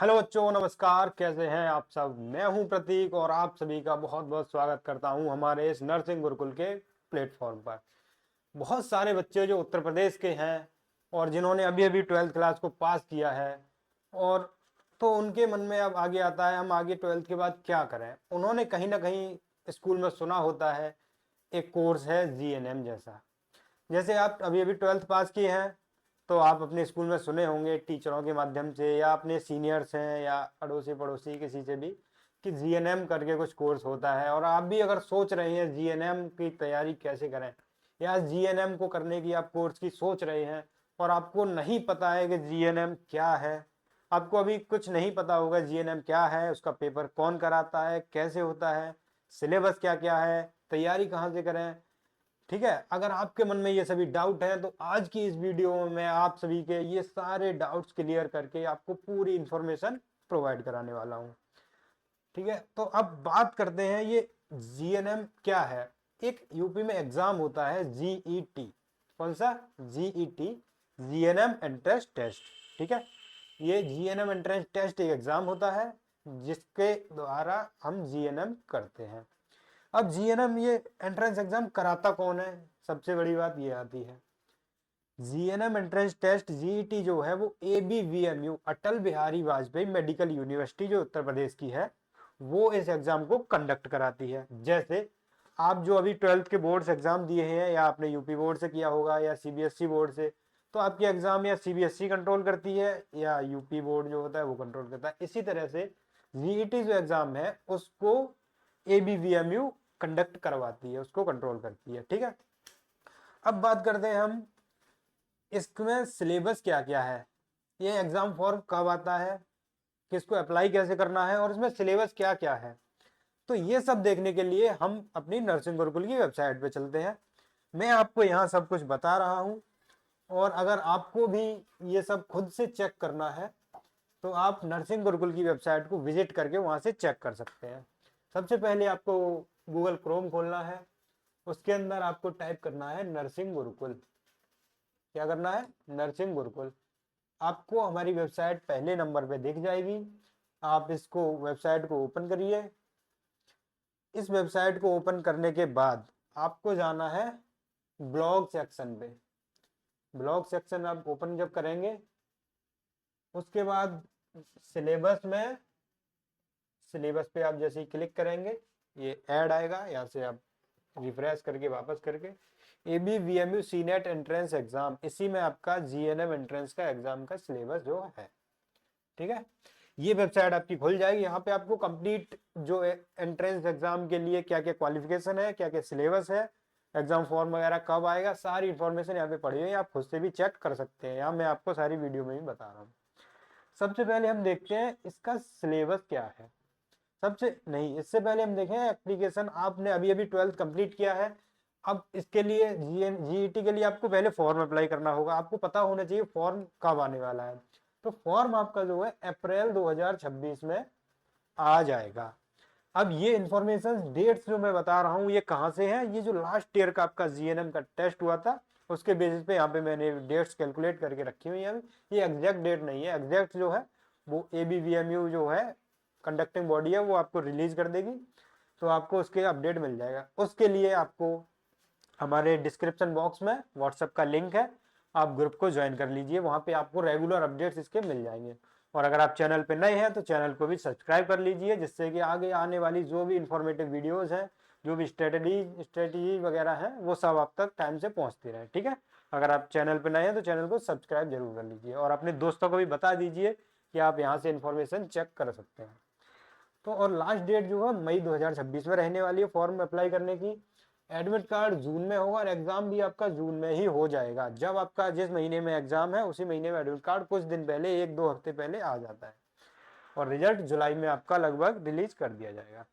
Hello बच्चों, नमस्कार। कैसे हैं आप सब? मैं हूं प्रतीक और आप सभी का बहुत बहुत स्वागत करता हूं हमारे इस नर्सिंग गुरुकुल के प्लेटफॉर्म पर। बहुत सारे बच्चे जो उत्तर प्रदेश के हैं और जिन्होंने अभी अभी 12th क्लास को पास किया है, और तो उनके मन में अब आगे आता है हम आगे 12th के बाद क्या करें। उन्होंने कहीं ना कहीं स्कूल में सुना होता है एक कोर्स है जीएनएम जैसा। जैसे आप अभी अभी 12th पास किए हैं तो आप अपने स्कूल में सुने होंगे टीचरों के माध्यम से या अपने सीनियर्स हैं या अड़ोसी पड़ोसी किसी से भी कि जीएनएम करके कुछ कोर्स होता है। और आप भी अगर सोच रहे हैं जीएनएम की तैयारी कैसे करें या जीएनएम को करने की आप कोर्स की सोच रहे हैं और आपको नहीं पता है कि जीएनएम क्या है, आपको अभी कुछ नहीं पता होगा जीएनएम क्या है, उसका पेपर कौन कराता है, कैसे होता है, सिलेबस क्या क्या है, तैयारी कहाँ से करें। ठीक है, अगर आपके मन में ये सभी डाउट हैं तो आज की इस वीडियो में मैं आप सभी के ये सारे डाउट्स क्लियर करके आपको पूरी इंफॉर्मेशन प्रोवाइड कराने वाला हूं। ठीक है, तो अब बात करते हैं ये जीएनएम क्या है। एक यूपी में एग्जाम होता है जीईटी। कौन सा? GET, GNM entrance test. ठीक है, ये जीएनएम एंट्रेंस टेस्ट एक एग्जाम होता है जिसके द्वारा हम जीएनएम करते हैं। अब जीएनएम ये एंट्रेंस एग्जाम कराता कौन है, सबसे बड़ी बात ये आती है। जीएनएम एंट्रेंस टेस्ट जीईटी जो है वो एबीवीएमयू अटल बिहारी वाजपेयी मेडिकल यूनिवर्सिटी जो उत्तर प्रदेश की है वो इस एग्जाम को कंडक्ट कराती है। जैसे आप जो अभी 12th के बोर्ड्स एग्जाम दिए हैं या आपने यूपी बोर्ड से किया होगा या सीबीएसई बोर्ड से, तो आपके एग्जाम या सीबीएसई कंट्रोल करती है या यूपी बोर्ड जो होता है वो कंट्रोल करता है। इसी तरह से जीईटी जो एग्जाम है उसको एबीवीएमयू कंडक्ट करवाती है, उसको कंट्रोल करती है। ठीक है, अब बात करते हैं हम इसमें सिलेबस क्या क्या है, ये एग्जाम फॉर्म कब आता है, किसको अप्लाई कैसे करना है और इसमें सिलेबस क्या क्या है। तो ये सब देखने के लिए हम अपनी नर्सिंग गुरुकुल की वेबसाइट पे चलते हैं। मैं आपको यहाँ सब कुछ बता रहा हूँ और अगर आपको भी ये सब खुद से चेक करना है तो आप नर्सिंग गुरुकुल की वेबसाइट को विजिट करके वहां से चेक कर सकते हैं। सबसे पहले आपको गूगल क्रोम खोलना है, उसके अंदर आपको टाइप करना है नर्सिंग गुरुकुल। क्या करना है? नर्सिंग गुरुकुल। आपको हमारी वेबसाइट पहले नंबर पे दिख जाएगी। आप इसको वेबसाइट को ओपन करिए। इस वेबसाइट को ओपन करने के बाद आपको जाना है ब्लॉग सेक्शन पे। ब्लॉग सेक्शन आप ओपन जब करेंगे उसके बाद सिलेबस में, सिलेबस पे आप जैसे ही क्लिक करेंगे ये ऐड आएगा, यहाँ से आप रिफ्रेश करके वापस करके एबीवीएमयू सीनेट एंट्रेंस एग्जाम, इसी में आपका जीएनएम एंट्रेंस का एग्जाम का सिलेबस जो है। ठीक है, ये वेबसाइट आपकी खुल जाएगी। यहाँ पे आपको कंप्लीट जो एंट्रेंस एग्जाम के लिए क्या क्या क्वालिफिकेशन है, क्या क्या सिलेबस है, एग्जाम फॉर्म वगैरह कब आएगा, सारी इंफॉर्मेशन यहाँ पे पड़ी हुई है। आप खुद से भी चेक कर सकते हैं, यहाँ मैं आपको सारी वीडियो में भी बता रहा हूँ। सबसे पहले हम देखते हैं इसका सिलेबस क्या है। सबसे नहीं, इससे पहले हम देखें एप्लीकेशन। आपने अभी अभी 12th कंप्लीट किया है, अब इसके लिए जीईटी के लिए आपको पहले फॉर्म अप्लाई करना होगा। आपको पता होना चाहिए फॉर्म कब आने वाला है। तो फॉर्म आपका जो है अप्रैल 2026 में आ जाएगा। अब ये इंफॉर्मेशन डेट्स जो मैं बता रहा हूँ ये कहाँ से है, ये जो लास्ट ईयर का आपका जीएनएम का टेस्ट हुआ था उसके बेसिस पे यहाँ पे मैंने डेट्स कैलकुलेट करके रखी हुई है। ये एग्जैक्ट डेट नहीं है, एग्जैक्ट जो है वो एबीवीएमयू जो है कंडक्टिंग बॉडी है वो आपको रिलीज कर देगी, तो आपको उसके अपडेट मिल जाएगा। उसके लिए आपको हमारे डिस्क्रिप्शन बॉक्स में व्हाट्सएप का लिंक है, आप ग्रुप को ज्वाइन कर लीजिए, वहां पे आपको रेगुलर अपडेट्स इसके मिल जाएंगे। और अगर आप चैनल पे नए हैं तो चैनल को भी सब्सक्राइब कर लीजिए, जिससे कि आगे आने वाली जो भी इंफॉर्मेटिव वीडियोस हैं, जो भी स्ट्रेटजी वगैरह है वो सब आप तक टाइम से पहुंचती रहे। ठीक है, अगर आप चैनल पे नए हैं तो चैनल को सब्सक्राइब जरूर कर लीजिए और अपने दोस्तों को भी बता दीजिए कि आप यहाँ से इंफॉर्मेशन चेक कर सकते हैं। तो और लास्ट डेट जो है मई 2026 में रहने वाली है फॉर्म अप्लाई करने की। एडमिट कार्ड जून में होगा और एग्जाम भी आपका जून में ही हो जाएगा। जब आपका जिस महीने में एग्जाम है उसी महीने में एडमिट कार्ड कुछ दिन पहले, 1-2 हफ्ते पहले आ जाता है और रिजल्ट जुलाई में आपका लगभग रिलीज कर दिया जाएगा।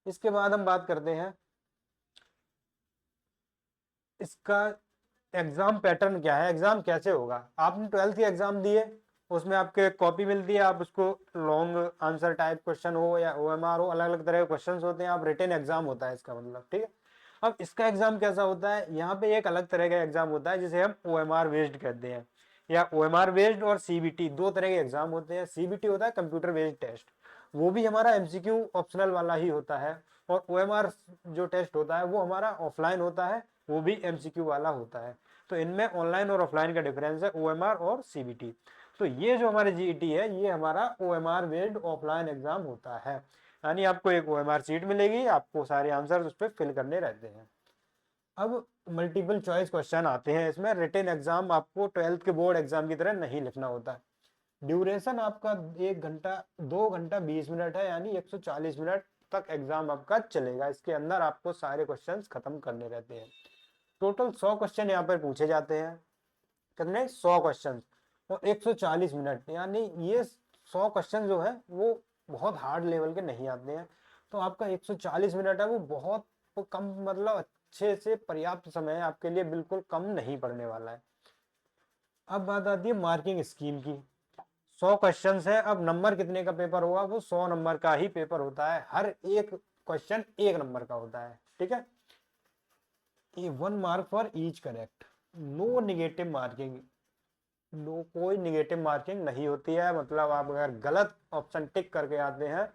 इसके बाद हम बात करते हैं इसका एग्जाम पैटर्न क्या है, एग्जाम कैसे होगा। आपने 12th की एग्जाम दी है, उसमें आपके कॉपी मिलती है, आप उसको लॉन्ग आंसर टाइप क्वेश्चन हो या ओएमआर हो, अलग अलग तरह के क्वेश्चंस होते हैं। आप रिटन एग्जाम होता है इसका मतलब। ठीक है, अब इसका एग्जाम कैसा होता है, यहाँ पे एक अलग तरह का एग्जाम होता है जिसे हम ओएमआर बेस्ड कहते हैं। या OMR बेस्ड और CBT, दो तरह के एग्जाम होते हैं। CBT होता है कंप्यूटर बेस्ड टेस्ट, वो भी हमारा MCQ ऑप्शनल वाला ही होता है, और OMR जो टेस्ट होता है वो हमारा ऑफलाइन होता है, वो भी MCQ वाला होता है। तो इनमें ऑनलाइन और ऑफलाइन का डिफरेंस है, OMR और CBT। तो ये जो हमारे GET है ये हमारा OMR बेस्ड ऑफलाइन एग्जाम होता है, यानी आपको एक OMR शीट मिलेगी, आपको सारे आंसर उस पर फिल करने रहते हैं। अब मल्टीपल चॉइस क्वेश्चन आते हैं इसमें। रिटन एग्जाम आपको 12th के बोर्ड एग्जाम की तरह नहीं लिखना होता है। ड्यूरेशन आपका 1 घंटा 2 घंटा 20 मिनट है, यानी 140 मिनट तक एग्जाम आपका चलेगा। इसके अंदर आपको सारे क्वेश्चंस खत्म करने रहते हैं। टोटल 100 क्वेश्चन यहाँ पर पूछे जाते हैं। कितने? 100 क्वेश्चन और 140 मिनट, यानी ये 100 क्वेश्चन जो है वो बहुत हार्ड लेवल के नहीं आते हैं। तो आपका 140 मिनट है वो बहुत कम, मतलब अच्छे से पर्याप्त समय है आपके लिए, बिल्कुल कम नहीं पड़ने वाला है। अब बात आती है मार्किंग स्कीम की। 100 क्वेश्चन है, अब नंबर कितने का पेपर होगा? वो 100 नंबर का ही पेपर होता है, हर एक क्वेश्चन 1 नंबर का होता है, ठीक है। 1 mark for each correct, no negative marking, no कोई निगेटिव मार्किंग नहीं होती है। मतलब आप अगर गलत ऑप्शन टिक करके आते हैं,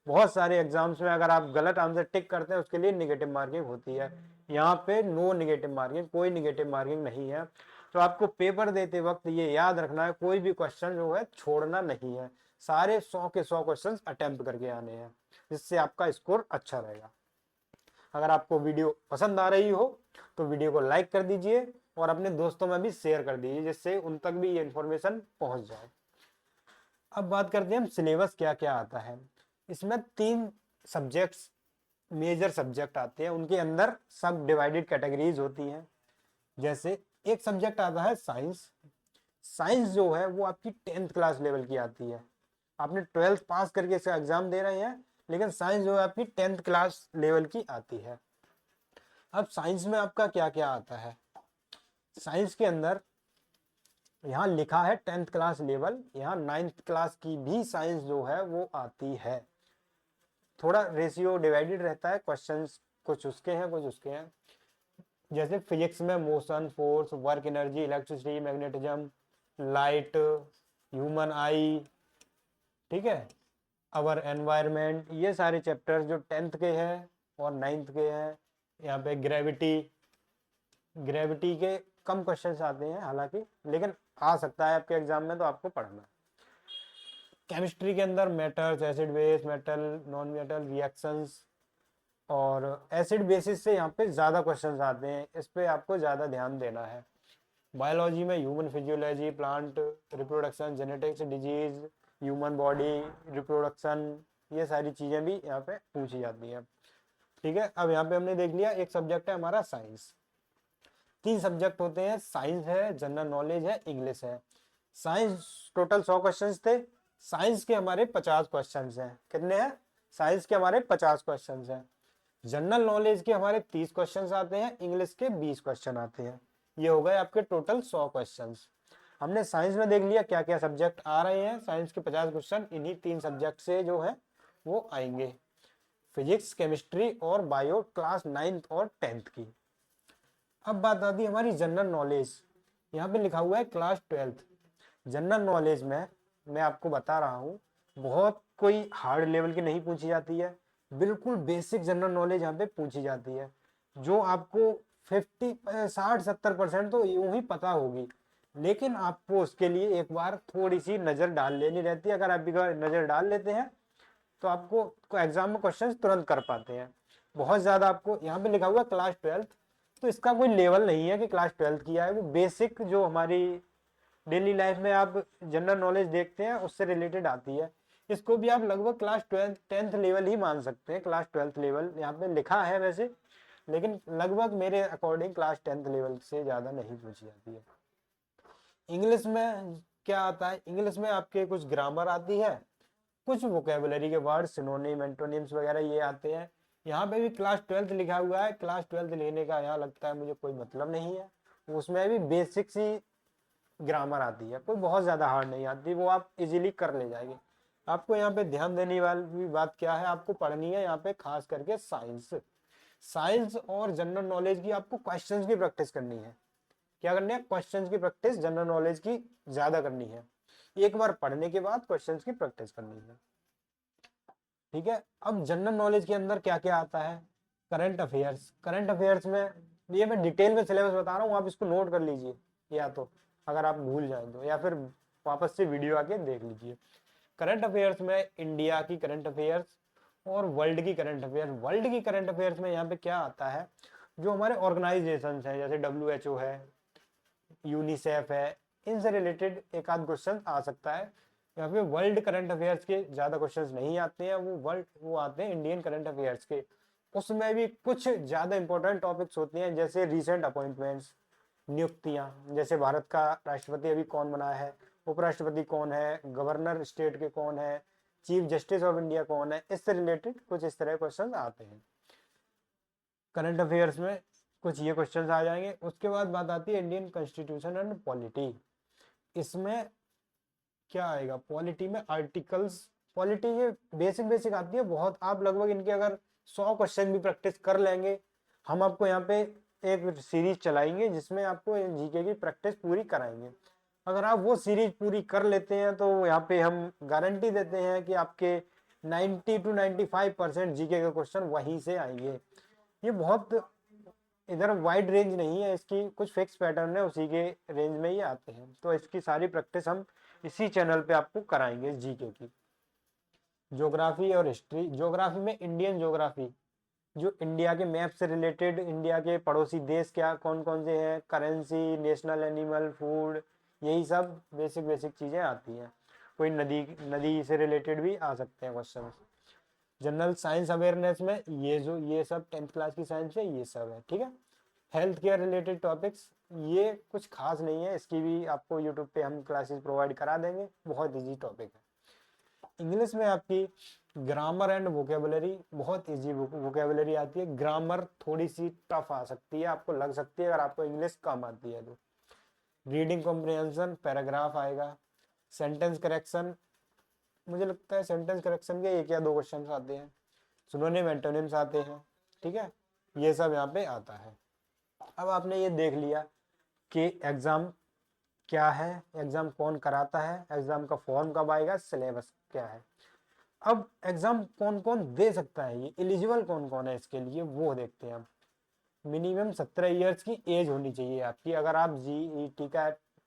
बहुत सारे एग्जाम्स में अगर आप गलत आंसर टिक करते हैं उसके लिए निगेटिव मार्किंग होती है। यहाँ पे नो निगेटिव मार्किंग, कोई निगेटिव मार्किंग नहीं है। तो आपको पेपर देते वक्त ये याद रखना है, कोई भी क्वेश्चन जो है छोड़ना नहीं है, सारे 100 के 100 क्वेश्चन अटेम्प्ट करके आने हैं, जिससे आपका स्कोर अच्छा रहेगा। अगर आपको वीडियो पसंद आ रही हो तो वीडियो को लाइक कर दीजिए और अपने दोस्तों में भी शेयर कर दीजिए, जिससे उन तक भी ये इन्फॉर्मेशन पहुंच जाए। अब बात करते हैं हम सिलेबस क्या क्या आता है। इसमें 3 सब्जेक्ट्स, मेजर सब्जेक्ट आते हैं, उनके अंदर सब डिवाइडेड कैटेगरीज होती हैं। जैसे एक सब्जेक्ट आता है साइंस। साइंस जो है वो आपकी 10th क्लास लेवल की आती है। आपने 12th पास करके इसका एग्जाम दे रहे हैं, लेकिन साइंस जो है आपकी 10th क्लास लेवल की आती है। अब साइंस में आपका क्या क्या आता है? साइंस के अंदर यहाँ लिखा है 10th क्लास लेवल, यहाँ 9th क्लास की भी साइंस जो है वो आती है। थोड़ा रेशियो डिवाइडेड रहता है, क्वेश्चंस कुछ उसके हैं कुछ उसके हैं। जैसे फिजिक्स में motion, force, work energy, electricity, magnetism, light, human आई, ठीक है, अवर एनवायरनमेंट, ये सारे चैप्टर्स जो 10th के हैं और 9th के हैं। यहाँ पे ग्रेविटी, ग्रेविटी के कम क्वेश्चंस आते हैं हालांकि, लेकिन आ सकता है आपके एग्जाम में, तो आपको पढ़ना है। केमिस्ट्री के अंदर metals, acid base, metal, non metal, reactions, और एसिड बेसिस से यहाँ पे ज़्यादा क्वेश्चंस आते हैं, इस पे आपको ज़्यादा ध्यान देना है। बायोलॉजी में human physiology, plant reproduction, genetics, disease, human body, reproduction, ये सारी चीज़ें भी यहाँ पे पूछी जाती हैं, ठीक है। अब यहाँ पे हमने देख लिया एक सब्जेक्ट है हमारा साइंस। 3 सब्जेक्ट होते हैं, साइंस है, जनरल नॉलेज है, इंग्लिश है। साइंस टोटल 100 क्वेश्चंस थे, साइंस के हमारे 50 क्वेश्चंस हैं। कितने हैं? साइंस के हमारे 50 क्वेश्चंस हैं। जनरल नॉलेज के हमारे 30 क्वेश्चंस आते हैं, इंग्लिश के 20 क्वेश्चन आते हैं। ये हो गए आपके टोटल 100 क्वेश्चंस। हमने साइंस में देख लिया क्या क्या सब्जेक्ट आ रहे हैं। साइंस के 50 क्वेश्चन इन्हीं 3 सब्जेक्ट से जो है वो आएंगे, फिजिक्स, केमिस्ट्री और बायो, क्लास 9th और 10th की। अब बात आती है हमारी जनरल नॉलेज। यहाँ पे लिखा हुआ है क्लास 12th। जनरल नॉलेज में मैं आपको बता रहा हूँ, बहुत कोई हार्ड लेवल की नहीं पूछी जाती है, बिल्कुल बेसिक जनरल नॉलेज यहाँ पे पूछी जाती है, जो आपको 60-70% तो यूं ही पता होगी, लेकिन आपको उसके लिए एक बार थोड़ी सी नज़र डाल लेनी रहती है। अगर आप नज़र डाल लेते हैं तो आपको एग्जाम में क्वेश्चन तुरंत कर पाते हैं। बहुत ज़्यादा आपको यहाँ पे लिखा हुआ क्लास 12th, तो इसका कोई लेवल नहीं है कि क्लास 12th किया है, वो बेसिक जो हमारी डेली लाइफ में आप जनरल नॉलेज देखते हैं उससे रिलेटेड आती है। इसको भी आप लगभग क्लास 10th लेवल ही मान सकते हैं। क्लास 12th लेवल यहाँ पे लिखा है वैसे, लेकिन लगभग मेरे अकॉर्डिंग क्लास 10th लेवल से ज़्यादा नहीं पूछी जाती है। इंग्लिश में क्या आता है? इंग्लिश में आपके कुछ ग्रामर आती है, कुछ वोकेबुलरी के वर्ड, सिनोनिम, एंटोनिम्स वगैरह ये आते हैं। यहाँ पे भी क्लास 12th लिखा हुआ है, क्लास 12th लेने का यहाँ लगता है मुझे कोई मतलब नहीं है। उसमें भी बेसिक सी ग्रामर आती है, कोई बहुत ज़्यादा हार्ड नहीं आती, वो आप इजीली कर ले जाएंगे। आपको यहाँ पे ध्यान देने वाली बात क्या है, आपको पढ़नी है यहाँ पे खास करके साइंस। साइंस और जनरल नॉलेज की आपको क्वेश्चंस की प्रैक्टिस करनी है। क्या करनी है, क्वेश्चंस की प्रैक्टिस जनरल नॉलेज की ज्यादा करनी है। एक बार पढ़ने के बाद क्वेश्चंस की प्रैक्टिस करनी है, ठीक है। अब जनरल नॉलेज के अंदर क्या क्या आता है, करंट अफेयर्स। करंट अफेयर्स में ये मैं डिटेल में सिलेबस बता रहा हूँ, आप इसको नोट कर लीजिए, या तो अगर आप भूल जाए तो, या फिर वापस से वीडियो आके देख लीजिए। करंट अफेयर्स में इंडिया की करंट अफेयर्स और वर्ल्ड की करंट अफेयर्स। वर्ल्ड की करंट अफेयर्स में यहाँ पे क्या आता है, जो हमारे ऑर्गेनाइजेशन है जैसे WHO है, यूनिसेफ है, इनसे रिलेटेड एक आध क्वेश्चन आ सकता है। यहाँ पे वर्ल्ड करंट अफेयर्स के ज्यादा क्वेश्चंस नहीं आते हैं, वो आते हैं इंडियन करंट अफेयर्स के। उसमें भी कुछ ज्यादा इंपॉर्टेंट टॉपिक्स होते हैं, जैसे रिसेंट अपॉइंटमेंट्स, नियुक्तियां, जैसे भारत का राष्ट्रपति अभी कौन बना है, उपराष्ट्रपति कौन है, गवर्नर स्टेट के कौन है, चीफ जस्टिस ऑफ इंडिया कौन है, इससे रिलेटेड कुछ इस तरह क्वेश्चन आते हैं करंट अफेयर्स में। कुछ ये क्वेश्चंस आ जाएंगे। उसके बाद बात आती है इंडियन कॉन्स्टिट्यूशन एंड पॉलिटी। इसमें क्या आएगा, पॉलिटी में आर्टिकल्स, पॉलिटी ये बेसिक बेसिक आती है बहुत। आप लगभग इनके अगर 100 क्वेश्चन भी प्रैक्टिस कर लेंगे, हम आपको यहाँ पे एक सीरीज चलाएंगे जिसमें आपको जीके की प्रैक्टिस पूरी कराएंगे। अगर आप वो सीरीज पूरी कर लेते हैं तो यहाँ पे हम गारंटी देते हैं कि आपके 90 to 95% जीके के क्वेश्चन वहीं से आएंगे। ये बहुत इधर वाइड रेंज नहीं है इसकी, कुछ फिक्स पैटर्न है, उसी के रेंज में ही आते हैं। तो इसकी सारी प्रैक्टिस हम इसी चैनल पे आपको कराएंगे जीके की। ज्योग्राफी और हिस्ट्री। ज्योग्राफी में इंडियन ज्योग्राफी, जो इंडिया के मैप से रिलेटेड, इंडिया के पड़ोसी देश क्या कौन कौन से हैं, करेंसी, नेशनल एनिमल, फूड, यही सब बेसिक बेसिक चीजें आती हैं। कोई नदी नदी से रिलेटेड भी आ सकते हैं क्वेश्चन। जनरल साइंस अवेयरनेस में ये सब 10th क्लास की साइंस है, ये सब है, ठीक है। हेल्थ केयर रिलेटेड टॉपिक्स, ये कुछ खास नहीं है, इसकी भी आपको यूट्यूब पे हम क्लासेस प्रोवाइड करा देंगे, बहुत इजी टॉपिक है। इंग्लिश में आपकी ग्रामर एंड वोकेबुलरी, बहुत इजी वोकेबुलरी आती है। ग्रामर थोड़ी सी टफ आ सकती है, आपको लग सकती है अगर आपको इंग्लिश कम आती है तो। रीडिंग कॉम्प्रिहेंशन, पैराग्राफ आएगा। सेंटेंस करेक्शन, मुझे लगता है सेंटेंस करेक्शन के 1 या 2 क्वेश्चन आते हैं। सिनोनिम एंटोनिम्स आते हैं, ठीक है, ये सब यहाँ पे आता है। अब आपने ये देख लिया कि एग्जाम क्या है, एग्जाम कौन कराता है, एग्जाम का फॉर्म कब आएगा, सिलेबस क्या है। अब एग्जाम कौन कौन दे सकता है, ये एलिजिबल कौन कौन है इसके लिए, वो देखते हैं हम। मिनिमम 17 ईयर्स की एज होनी चाहिए आपकी, अगर आप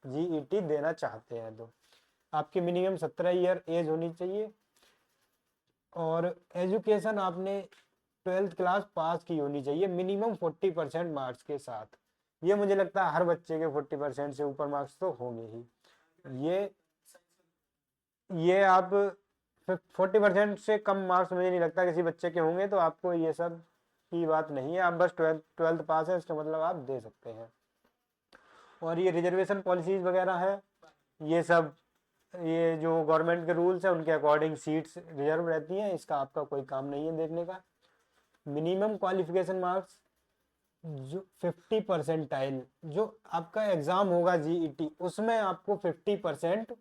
जीईटी देना चाहते हैं तो आपकी मिनिमम 17 ईयर एज होनी चाहिए। और एजुकेशन आपने 12th क्लास पास की होनी चाहिए मिनिमम 40% मार्क्स के साथ। ये मुझे लगता है हर बच्चे के 40% से ऊपर मार्क्स तो होंगे ही। ये आप 40% से कम मार्क्स मुझे नहीं लगता किसी बच्चे के होंगे, तो आपको ये सब की बात नहीं है। आप बस 12th पास है इसका मतलब आप दे सकते हैं। और ये रिजर्वेशन पॉलिसीज वगैरह है, ये सब ये जो गवर्नमेंट के रूल्स है उनके अकॉर्डिंग सीट्स रिजर्व रहती हैं, इसका आपका कोई काम नहीं है देखने का। मिनिमम क्वालिफिकेशन मार्क्स, जो 50 परसेंटाइल, जो आपका एग्जाम होगा जीईटी उसमें आपको 50%,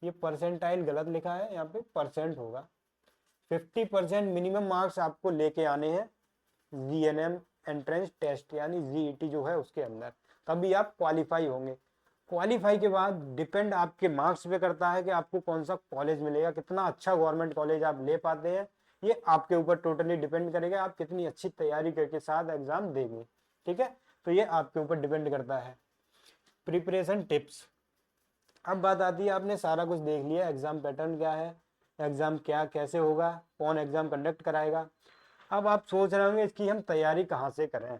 ये परसेंटाइल गलत लिखा है, यहाँ पे परसेंट होगा। 50% मिनिमम मार्क्स आपको लेके आने हैं जीएनएम एंट्रेंस टेस्ट यानी जीईटी जो है उसके अंदर, तभी आप क्वालिफाई होंगे। क्वालिफाई के बाद डिपेंड आपके मार्क्स पे करता है कि आपको कौन सा कॉलेज मिलेगा, कितना अच्छा गवर्नमेंट कॉलेज आप ले पाते हैं, ये आपके ऊपर टोटली डिपेंड करेगा, आप कितनी अच्छी तैयारी करके साथ एग्जाम देंगे, ठीक है। तो ये आपके ऊपर डिपेंड करता है। प्रिपरेशन टिप्स, अब बात आती है, आपने सारा कुछ देख लिया, एग्जाम पैटर्न क्या है, एग्जाम क्या कैसे होगा, कौन एग्जाम कंडक्ट कराएगा। अब आप सोच रहे होंगे इसकी हम तैयारी कहाँ से करें।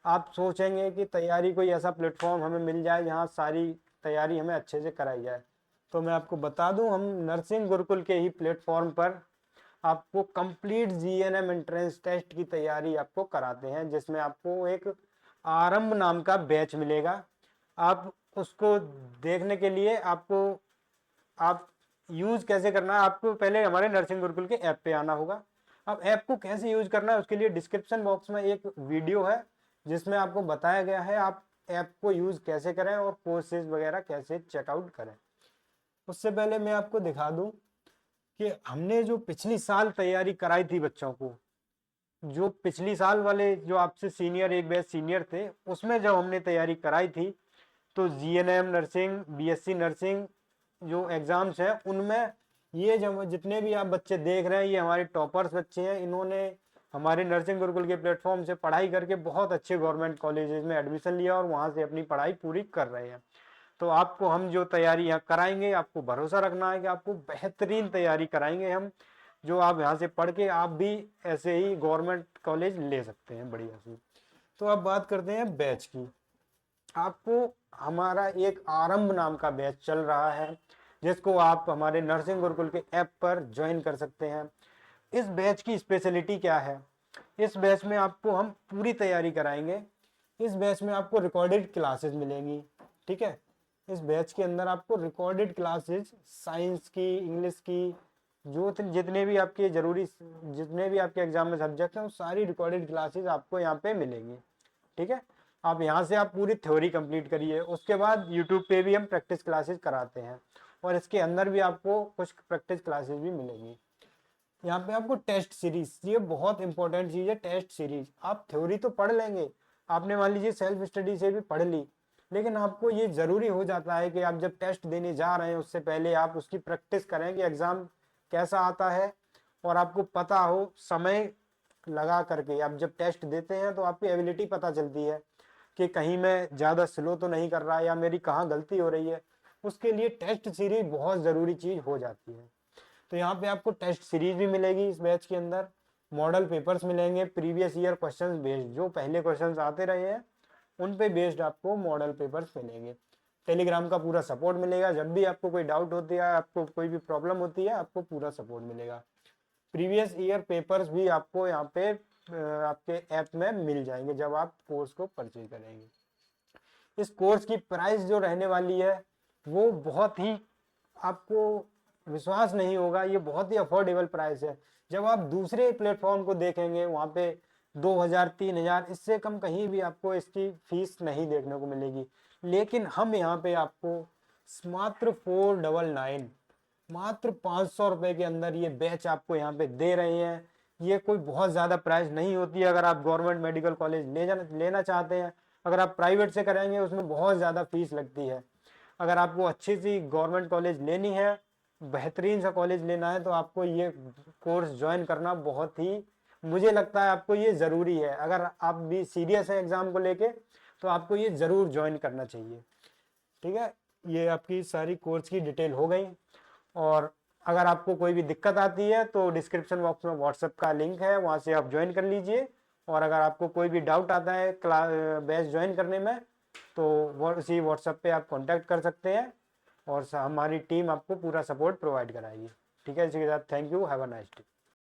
आप सोचेंगे कि तैयारी कोई ऐसा प्लेटफॉर्म हमें मिल जाए जहाँ सारी तैयारी हमें अच्छे से कराई जाए। तो मैं आपको बता दूं, हम नर्सिंग गुरुकुल के ही प्लेटफॉर्म पर आपको कंप्लीट जीएनएम एंट्रेंस टेस्ट की तैयारी आपको कराते हैं, जिसमें आपको एक आरंभ नाम का बैच मिलेगा। आप उसको देखने के लिए आप यूज कैसे करना है, आपको पहले हमारे नर्सिंग गुरुकुल के ऐप पे आना होगा। अब ऐप को कैसे यूज करना है उसके लिए डिस्क्रिप्शन बॉक्स में एक वीडियो है जिसमें आपको बताया गया है आप ऐप को यूज कैसे करें और कोर्सेज वगैरह कैसे चेकआउट करें। उससे पहले मैं आपको दिखा दूं कि हमने जो पिछली साल तैयारी कराई थी बच्चों को, जो पिछली साल वाले जो आपसे सीनियर एक बैच सीनियर थे, उसमें जब हमने तैयारी कराई थी तो जीएनएम नर्सिंग, बीएससी नर्सिंग जो एग्ज़ाम्स हैं उनमें ये जब जितने भी आप बच्चे देख रहे हैं ये हमारे टॉपर्स बच्चे हैं। इन्होंने हमारे नर्सिंग गुरुकुल के प्लेटफॉर्म से पढ़ाई करके बहुत अच्छे गवर्नमेंट कॉलेजेस में एडमिशन लिया और वहाँ से अपनी पढ़ाई पूरी कर रहे हैं। तो आपको हम जो तैयारी यहाँ कराएंगे, आपको भरोसा रखना है कि आपको बेहतरीन तैयारी कराएंगे हम, जो आप यहाँ से पढ़ के आप भी ऐसे ही गवर्नमेंट कॉलेज ले सकते हैं बढ़िया सी। तो अब बात करते हैं बैच की। आपको हमारा एक आरंभ नाम का बैच चल रहा है जिसको आप हमारे नर्सिंग गुरुकुल के ऐप पर ज्वाइन कर सकते हैं। इस बैच की स्पेशलिटी क्या है? इस बैच में आपको हम पूरी तैयारी कराएंगे। इस बैच में आपको रिकॉर्डेड क्लासेस मिलेंगी, ठीक है। इस बैच के अंदर आपको रिकॉर्डेड क्लासेस साइंस की, इंग्लिश की, जो जितने भी आपके जरूरी, जितने भी आपके एग्जाम में सब्जेक्ट हैं वो सारी रिकॉर्डेड क्लासेस आपको यहाँ पे मिलेंगी, ठीक है। आप यहाँ से आप पूरी थ्योरी कंप्लीट करिए, उसके बाद यूट्यूब पे भी हम प्रैक्टिस क्लासेस कराते हैं और इसके अंदर भी आपको कुछ प्रैक्टिस क्लासेस भी मिलेंगी। यहाँ पे आपको टेस्ट सीरीज, ये बहुत इंपॉर्टेंट चीज़ है। टेस्ट सीरीज, आप थ्योरी तो पढ़ लेंगे, आपने मान लीजिए सेल्फ स्टडी से भी पढ़ ली, लेकिन आपको ये ज़रूरी हो जाता है कि आप जब टेस्ट देने जा रहे हैं उससे पहले आप उसकी प्रैक्टिस करें कि एग्ज़ाम कैसा आता है, और आपको पता हो समय लगा करके आप जब टेस्ट देते हैं तो आपकी एबिलिटी पता चलती है कि कहीं मैं ज़्यादा स्लो तो नहीं कर रहा या मेरी कहाँ गलती हो रही है। उसके लिए टेस्ट सीरीज बहुत ज़रूरी चीज़ हो जाती है। तो यहाँ पे आपको टेस्ट सीरीज भी मिलेगी इस बैच के अंदर, मॉडल पेपर्स मिलेंगे, प्रीवियस ईयर क्वेश्चंस बेस्ड, जो पहले क्वेश्चंस आते रहे हैं उन पे बेस्ड आपको मॉडल पेपर्स मिलेंगे। टेलीग्राम का पूरा सपोर्ट मिलेगा, जब भी आपको कोई डाउट होती है, आपको कोई भी प्रॉब्लम होती है, आपको पूरा सपोर्ट मिलेगा। प्रीवियस ईयर पेपर्स भी आपको यहाँ पे आपके ऐप में मिल जाएंगे जब आप कोर्स को परचेज करेंगे। इस कोर्स की प्राइस जो रहने वाली है वो बहुत ही, आपको विश्वास नहीं होगा, ये बहुत ही अफोर्डेबल प्राइस है। जब आप दूसरे प्लेटफॉर्म को देखेंगे वहाँ पे 2000 3000, इससे कम कहीं भी आपको इसकी फीस नहीं देखने को मिलेगी, लेकिन हम यहाँ पे आपको मात्र 499, मात्र 500 रुपये के अंदर ये बैच आपको यहाँ पे दे रहे हैं। ये कोई बहुत ज़्यादा प्राइस नहीं होती है अगर आप गवर्नमेंट मेडिकल कॉलेज लेना चाहते हैं। अगर आप प्राइवेट से करेंगे उसमें बहुत ज़्यादा फीस लगती है। अगर आपको अच्छी सी गवर्नमेंट कॉलेज लेनी है, बेहतरीन सा कॉलेज लेना है, तो आपको ये कोर्स ज्वाइन करना बहुत ही, मुझे लगता है आपको ये ज़रूरी है। अगर आप भी सीरियस हैं एग्ज़ाम को लेके तो आपको ये ज़रूर ज्वाइन करना चाहिए, ठीक है। ये आपकी सारी कोर्स की डिटेल हो गई, और अगर आपको कोई भी दिक्कत आती है तो डिस्क्रिप्शन बॉक्स में व्हाट्सएप का लिंक है, वहाँ से आप ज्वाइन कर लीजिए। और अगर आपको कोई भी डाउट आता है बैच ज्वाइन करने में तो उसी व्हाट्सएप पे आप कांटेक्ट कर सकते हैं और हमारी टीम आपको पूरा सपोर्ट प्रोवाइड कराएगी, ठीक है। इसी के साथ thank you, have a nice day.